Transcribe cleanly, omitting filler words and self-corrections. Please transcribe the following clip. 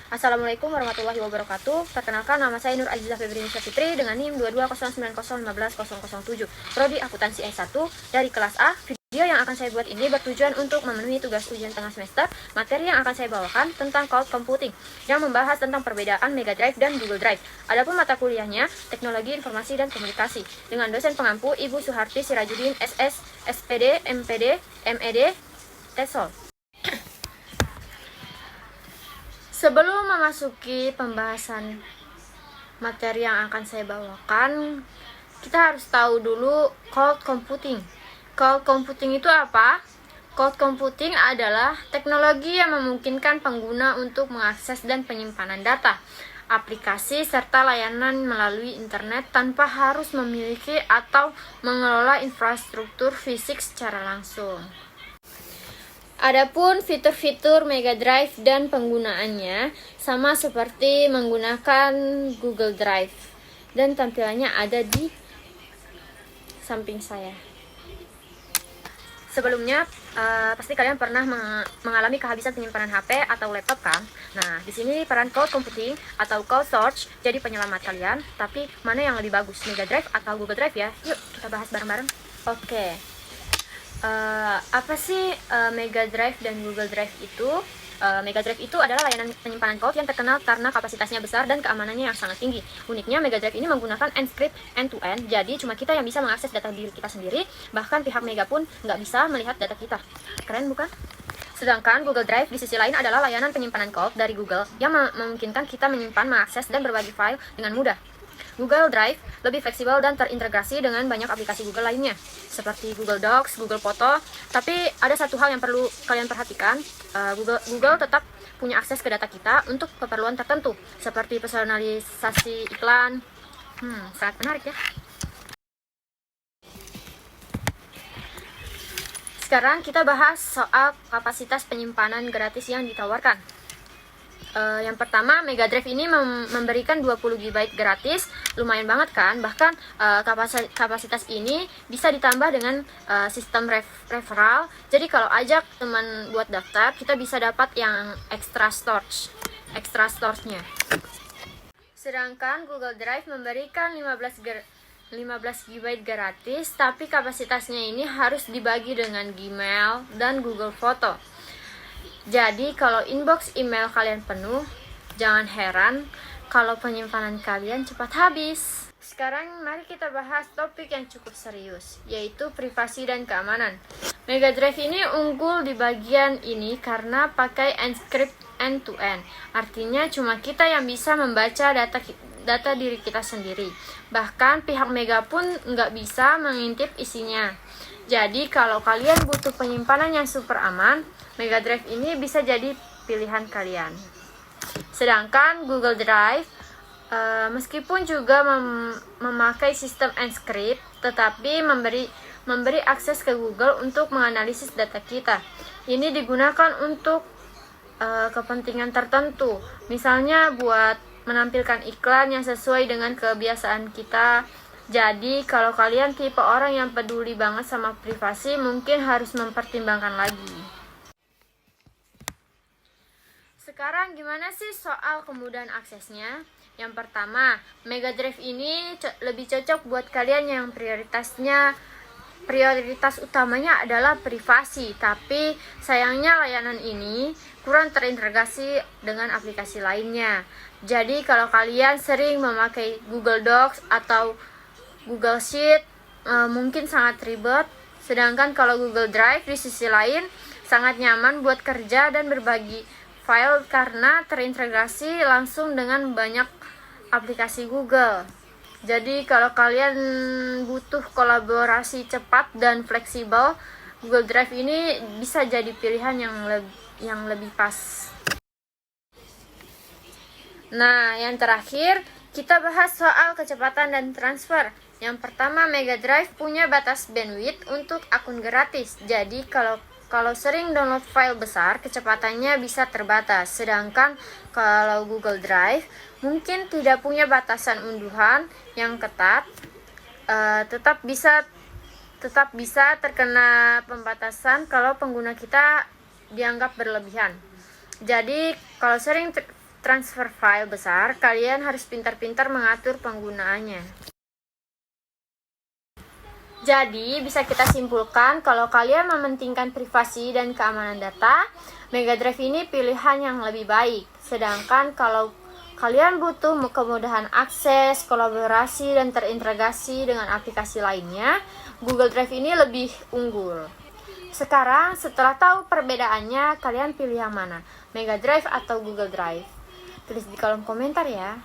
Assalamualaikum warahmatullahi wabarakatuh. Perkenalkan, nama saya Nur Azizah Febrinisha Fitri dengan NIM 22090150007, Prodi Akuntansi S1 dari kelas A. Video yang akan saya buat ini bertujuan untuk memenuhi tugas ujian tengah semester. Materi yang akan saya bawakan tentang cloud computing yang membahas tentang perbedaan Mega Drive dan Google Drive. Adapun mata kuliahnya Teknologi Informasi dan Komunikasi dengan dosen pengampu Ibu Suharti Sirajudin SS, SPD, MPD, MED, TESOL. Sebelum memasuki pembahasan materi yang akan saya bawakan, kita harus tahu dulu cloud computing. Cloud computing itu apa? Cloud computing adalah teknologi yang memungkinkan pengguna untuk mengakses dan penyimpanan data, aplikasi, serta layanan melalui internet tanpa harus memiliki atau mengelola infrastruktur fisik secara langsung. Adapun fitur-fitur Mega Drive dan penggunaannya sama seperti menggunakan Google Drive, dan tampilannya ada di samping saya. Sebelumnya pasti kalian pernah mengalami kehabisan penyimpanan HP atau laptop kan? Nah, di sini peran cloud computing atau cloud storage jadi penyelamat kalian. Tapi mana yang lebih bagus, Mega Drive atau Google Drive ya? Yuk kita bahas bareng-bareng. Oke. Apa sih Mega Drive dan Google Drive itu? Mega Drive itu adalah layanan penyimpanan cloud yang terkenal karena kapasitasnya besar dan keamanannya yang sangat tinggi. Uniknya, Mega Drive ini menggunakan encrypt end-to-end, jadi cuma kita yang bisa mengakses data diri kita sendiri, bahkan pihak Mega pun nggak bisa melihat data kita. Keren bukan? Sedangkan Google Drive di sisi lain adalah layanan penyimpanan cloud dari Google yang memungkinkan kita menyimpan, mengakses, dan berbagi file dengan mudah. Google Drive lebih fleksibel dan terintegrasi dengan banyak aplikasi Google lainnya, seperti Google Docs, Google Foto. Tapi ada satu hal yang perlu kalian perhatikan, Google tetap punya akses ke data kita untuk keperluan tertentu, seperti personalisasi iklan. Sangat menarik ya. Sekarang kita bahas soal kapasitas penyimpanan gratis yang ditawarkan. Yang pertama, Mega Drive ini memberikan 20 GB gratis, lumayan banget kan? Bahkan kapasitas ini bisa ditambah dengan sistem referral. Jadi kalau ajak teman buat daftar, kita bisa dapat yang extra storage-nya. Sedangkan Google Drive memberikan 15 GB gratis, tapi kapasitasnya ini harus dibagi dengan Gmail dan Google Foto. Jadi kalau inbox email kalian penuh, jangan heran kalau penyimpanan kalian cepat habis. Sekarang mari kita bahas topik yang cukup serius, yaitu privasi dan keamanan. Mega Drive ini unggul di bagian ini karena pakai encrypt end-to-end. Artinya cuma kita yang bisa membaca data diri kita sendiri. Bahkan pihak Mega pun nggak bisa mengintip isinya. Jadi kalau kalian butuh penyimpanan yang super aman, Mega Drive ini bisa jadi pilihan kalian. Sedangkan Google Drive, meskipun juga memakai sistem encrypt, tetapi memberi akses ke Google untuk menganalisis data kita. Ini digunakan untuk kepentingan tertentu, misalnya buat menampilkan iklan yang sesuai dengan kebiasaan kita. Jadi kalau kalian tipe orang yang peduli banget sama privasi, mungkin harus mempertimbangkan lagi. Sekarang gimana sih soal kemudahan aksesnya? Yang pertama, Mega Drive ini lebih cocok buat kalian yang prioritas utamanya adalah privasi, tapi sayangnya layanan ini kurang terintegrasi dengan aplikasi lainnya. Jadi kalau kalian sering memakai Google Docs atau Google Sheet, mungkin sangat ribet. Sedangkan kalau Google Drive di sisi lain sangat nyaman buat kerja dan berbagi file karena terintegrasi langsung dengan banyak aplikasi Google. Jadi kalau kalian butuh kolaborasi cepat dan fleksibel, Google Drive ini bisa jadi pilihan yang lebih pas. Nah, yang terakhir kita bahas soal kecepatan dan transfer. Yang pertama, Mega Drive punya batas bandwidth untuk akun gratis. Jadi kalau sering download file besar, kecepatannya bisa terbatas. Sedangkan kalau Google Drive mungkin tidak punya batasan unduhan yang ketat, tetap bisa terkena pembatasan kalau pengguna kita dianggap berlebihan. Jadi kalau sering transfer file besar, kalian harus pintar-pintar mengatur penggunaannya. Jadi, bisa kita simpulkan kalau kalian mementingkan privasi dan keamanan data, Mega Drive ini pilihan yang lebih baik. Sedangkan kalau kalian butuh kemudahan akses, kolaborasi, dan terintegrasi dengan aplikasi lainnya, Google Drive ini lebih unggul. Sekarang, setelah tahu perbedaannya, kalian pilih yang mana? Mega Drive atau Google Drive? Tulis di kolom komentar ya.